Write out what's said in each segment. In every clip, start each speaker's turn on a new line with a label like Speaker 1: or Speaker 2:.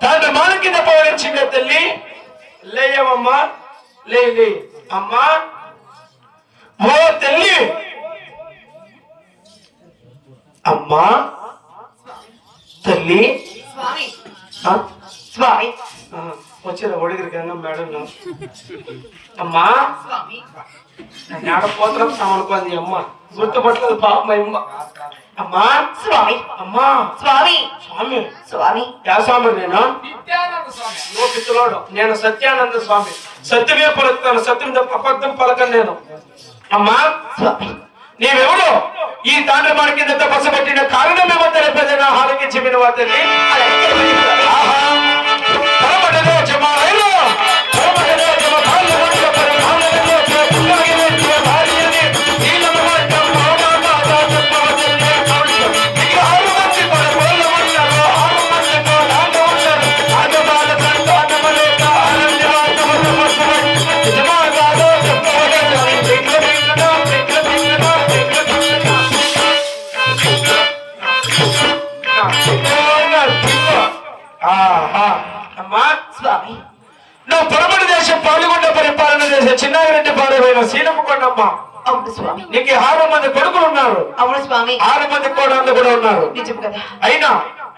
Speaker 1: తండ్రి మన కింద పవరించిందే తల్లి. లేయవమ్మా, లే అమ్మా. ఓ తల్లి అమ్మా, తల్లి
Speaker 2: స్వామి
Speaker 1: వచ్చిన ఒడిగిరికి మేడం అమ్మా. నేడపోతరం సమనుకుంది అమ్మ, గుర్తుపట్టలేదు పాప అమ్మ. అమ్మా
Speaker 2: స్వామి
Speaker 1: అమ్మా.
Speaker 2: స్వామి
Speaker 1: స్వామి
Speaker 2: స్వామి
Speaker 1: యా స్వామి? నేను పిత్తులోడు, నేను సత్యానంద స్వామి. సత్యమే పలుకుతాను, సత్యం అబద్ధం పలకను నేను. అమ్మా
Speaker 2: స్వామి
Speaker 1: నీవెవరు? ఈ తాండ్ర మన కింద తపస్సు కారణమేమో తెలిపేది నా హారకి చెప్పిన వార్తని. అమ్మా
Speaker 2: స్వామి
Speaker 1: నువ్వు పొరబడి దేశం పాల్గొండ పరిపాలన చేసే చిన్నారెడ్డి పాడైన సీనమ్మ కొండమ్మ.
Speaker 2: అవును స్వామి.
Speaker 1: నీకు 6 మంది కొడుకులు ఉన్నారు.
Speaker 2: అవును స్వామి.
Speaker 1: 6 మంది కోడళ్ళు కూడా ఉన్నారు.
Speaker 2: నిజం కదా.
Speaker 1: అయినా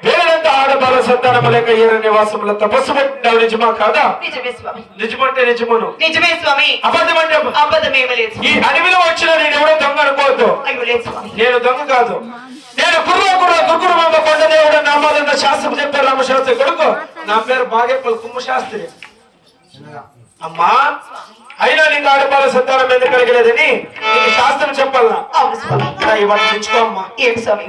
Speaker 1: వేరంతా ఆడబాల సంతానం లేక ఏర నివాసంలో తపస్సు పెట్టినావు. నిజమా కాదా?
Speaker 2: నిజమే స్వామి.
Speaker 1: నిజమంటే నిజమును,
Speaker 2: నిజమే స్వామి.
Speaker 1: అబద్ధం అంటే
Speaker 2: అబద్ధమేమీ లేదు.
Speaker 1: ఈ అడవిలో వచ్చిన నేను ఎవడో దొంగ అనుకోవద్దు.
Speaker 2: అయ్యో లేదు స్వామి.
Speaker 1: నేను దొంగ కాదు. నేను కుర్రమామ కొండదేవుడు నామాలన్న శాస్త్రం చెప్పారు. రామశాస్త్రి కొడుకు. నా పేరు బాగేపల్లి కుమ్మశాస్త్రి. అమ్మా అయినా నీకు ఆడపాల సంతానం ఎందుకు కలిగలేదని నీకు శాస్త్రం చెప్పాలా?
Speaker 2: అవును స్వామి.
Speaker 1: ఇవాళ తెచ్చుకో అమ్మా.
Speaker 2: ఏంటి స్వామి?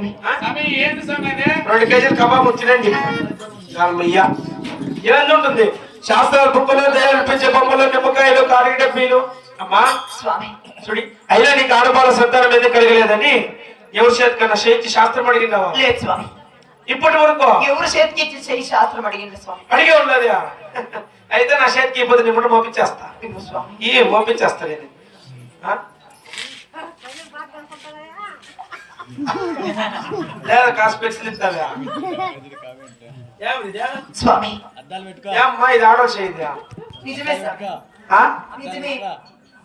Speaker 1: 2 కేజీలు కబాబు తినండి. ఇవన్నీ ఉంటుంది శాస్త్రాల బుక్కలు, దయాలనిపించే బొమ్మలు, నిమ్మకాయలు, కారీ డబ్బీలు. అమ్మా
Speaker 2: స్వామి
Speaker 1: చూడి అయినా నీకు ఆడపాల సంతానం ఎందుకు కలిగలేదని ఎవరి చేతి కన్నా చేతి శాస్త్రం అడిగినావా?
Speaker 2: లేదు స్వామి.
Speaker 1: ఇప్పటి వరకు
Speaker 2: ఎవరు చేతికి ఇచ్చి శాస్త్రం అడిగింది స్వామి?
Speaker 1: అడిగే ఉన్నది. అయితే నా చేతికి ఇబ్బంది నీ ముందు మోపించేస్తా.
Speaker 2: స్వామి
Speaker 1: ఈ మోపించేస్తా నేను. లేదా కాస్పెక్స్ ఇస్తావా?
Speaker 2: స్వామి
Speaker 1: ఏమ్మా ఇది ఆడో చేయదా?
Speaker 2: నిజమే స్వామి. నిజమే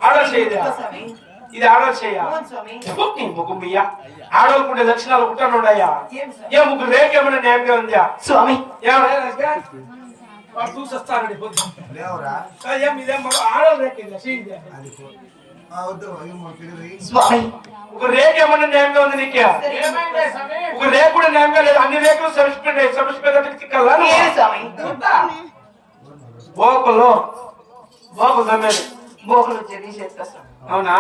Speaker 1: ఆడో చేయదా? ఇది ఆడో చేయ
Speaker 2: స్వామి.
Speaker 1: ముగ్గుయ్యా ఆడోళ్ళకుండే లక్షణాలు కుట్టాను ఉన్నాయా? ఏ ముగ్గురు రేకేమైనా న్యాయంగా ఉందా
Speaker 2: స్వామి?
Speaker 1: చూసొస్తానండి ఆడోళ్ళు రేకేందా?
Speaker 2: స్వామి
Speaker 1: ఒక రేఖ ఏమన్నా న్యాయంగా ఉంది నీకే? ఒక రేఖ కూడా న్యాయంగా లేదు. అన్ని రేఖలు సమస్యపోయేదానికి చిక్కల్లా బోకులు బోకులు తమ్మేది.
Speaker 2: బోకులు చేస్తాం.
Speaker 1: అవునా?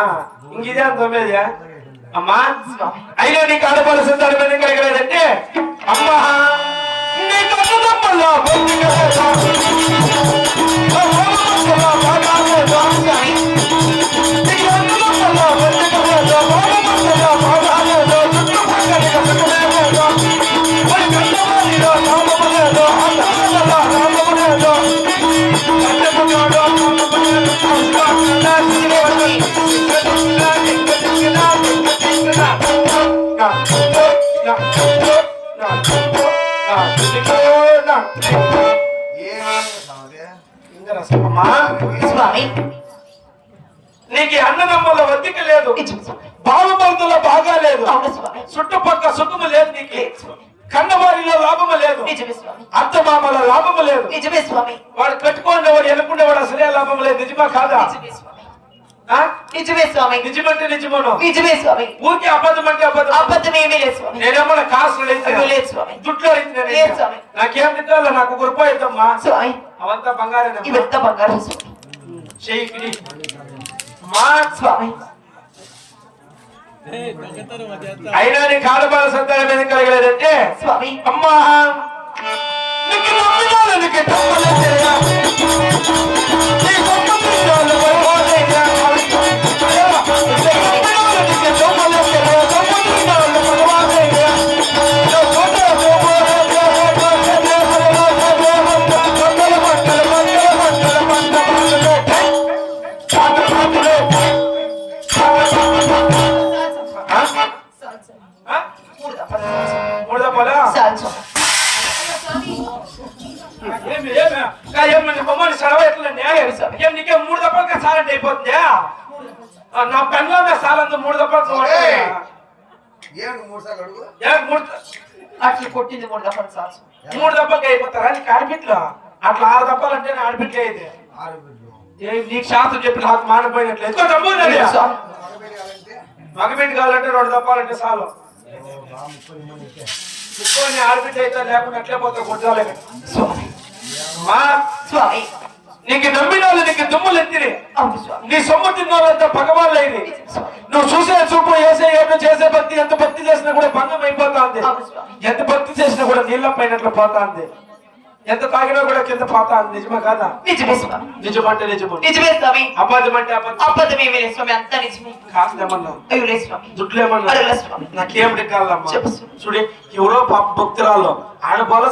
Speaker 1: ఇంకిదే తమ్మేది. అమ్మా అయినా నీకు ఆడపాల సంతానం ఎందుకు కలిగలేదంటే అమ్మా నీకు అన్నదమ్ముల్లో
Speaker 2: స్వామి
Speaker 1: నీకు అన్నదమ్ముల వద్దిక లేదు, బావమరుదుల బాగా లేదు, చుట్టుపక్క సుఖము లేదు, నీకు కన్నవారిలో లాభము లేదు, అత్తమామల లాభము లేదు.
Speaker 2: నిజమే స్వామి.
Speaker 1: వాడు కట్టుకునేవాడు ఎన్నుకునేవాడు అసలే లాభం లేదు. నిజమా కాదా?
Speaker 2: నిజమే స్వామి.
Speaker 1: నిజమంటే నిజమను,
Speaker 2: నిజమే స్వామి.
Speaker 1: ఊరికి అబద్ధం అంటే అబద్ధం.
Speaker 2: అబద్ధమేమీ లేదు స్వామి.
Speaker 1: నేనేమన్నా కాసులు
Speaker 2: లేదు స్వామి.
Speaker 1: దుట్లో నాకేం తిట్టాలో నాకు 1 రూపాయి అవుతామ్మా.
Speaker 2: స్వామి
Speaker 1: అవంతా బంగారం.
Speaker 2: ఇవంతా బంగారం
Speaker 1: చెయ్యి మా
Speaker 2: స్వామి.
Speaker 1: అయినా నీ కాలపాల సంతానం ఎందుకు కలగలేదంటే
Speaker 2: స్వామి
Speaker 1: అమ్మా నీకు అయిపోతుందా నా పెన్లోనే సాలందు 3 దఫాలు
Speaker 2: అట్లా కొట్టింది 3 దఫాలు సాల్సు
Speaker 1: 3 దఫాలకి అయిపోతారా నీకు ఆడబిట్లు అట్లా 6 దఫాలు అంటే ఆడబిట్లు అయితే నీకు శాస్త్రం చెప్పి నాకు మానపోయినట్లేదు
Speaker 2: స్వామి
Speaker 1: మగబిడ్డ కావాలంటే 2 దఫాలు అంటే చాలు ముక్కోని ఆడబిడ్డ అయితే లేకుండా అట్లే పోతా కొట్టాలి
Speaker 2: స్వామి
Speaker 1: మా
Speaker 2: స్వామి
Speaker 1: నీకు నమ్మిన వాళ్ళు నీకు దుమ్ములు ఎత్తిరి
Speaker 2: అవును స్వామి
Speaker 1: నీ సొమ్ము తిన్నోళ్ళంతా భగవాన్లు అయింది నువ్వు చూసే చూపు వేసే ఏదో చేసే భక్తి ఎంత భక్తి చేసినా కూడా భంగం అయిపోతుంది
Speaker 2: అవును స్వామి
Speaker 1: ఎంత భక్తి చేసినా కూడా నీళ్ళ పైనట్లు పోతాంది ఎంత తాగినా కూడా కింద పోతాంది నిజమా కాదా
Speaker 2: నిజమే స్వామి
Speaker 1: నిజమంటే నిజము
Speaker 2: నిజమే స్వామి
Speaker 1: అబద్ధం అంటే అబద్ధం
Speaker 2: అబద్ధమేమీ లేదు స్వామి అంతా నిజమే
Speaker 1: కాస్తేమన్నా
Speaker 2: అయ్యో లేదు స్వామి
Speaker 1: దుడ్లు ఏమన్నా
Speaker 2: అడగలేదు స్వామి
Speaker 1: నాకేమిటి కావాలమ్మా
Speaker 2: చెప్పు
Speaker 1: చూడి ఎవరో పాప భక్తురాలు ఆడ బోల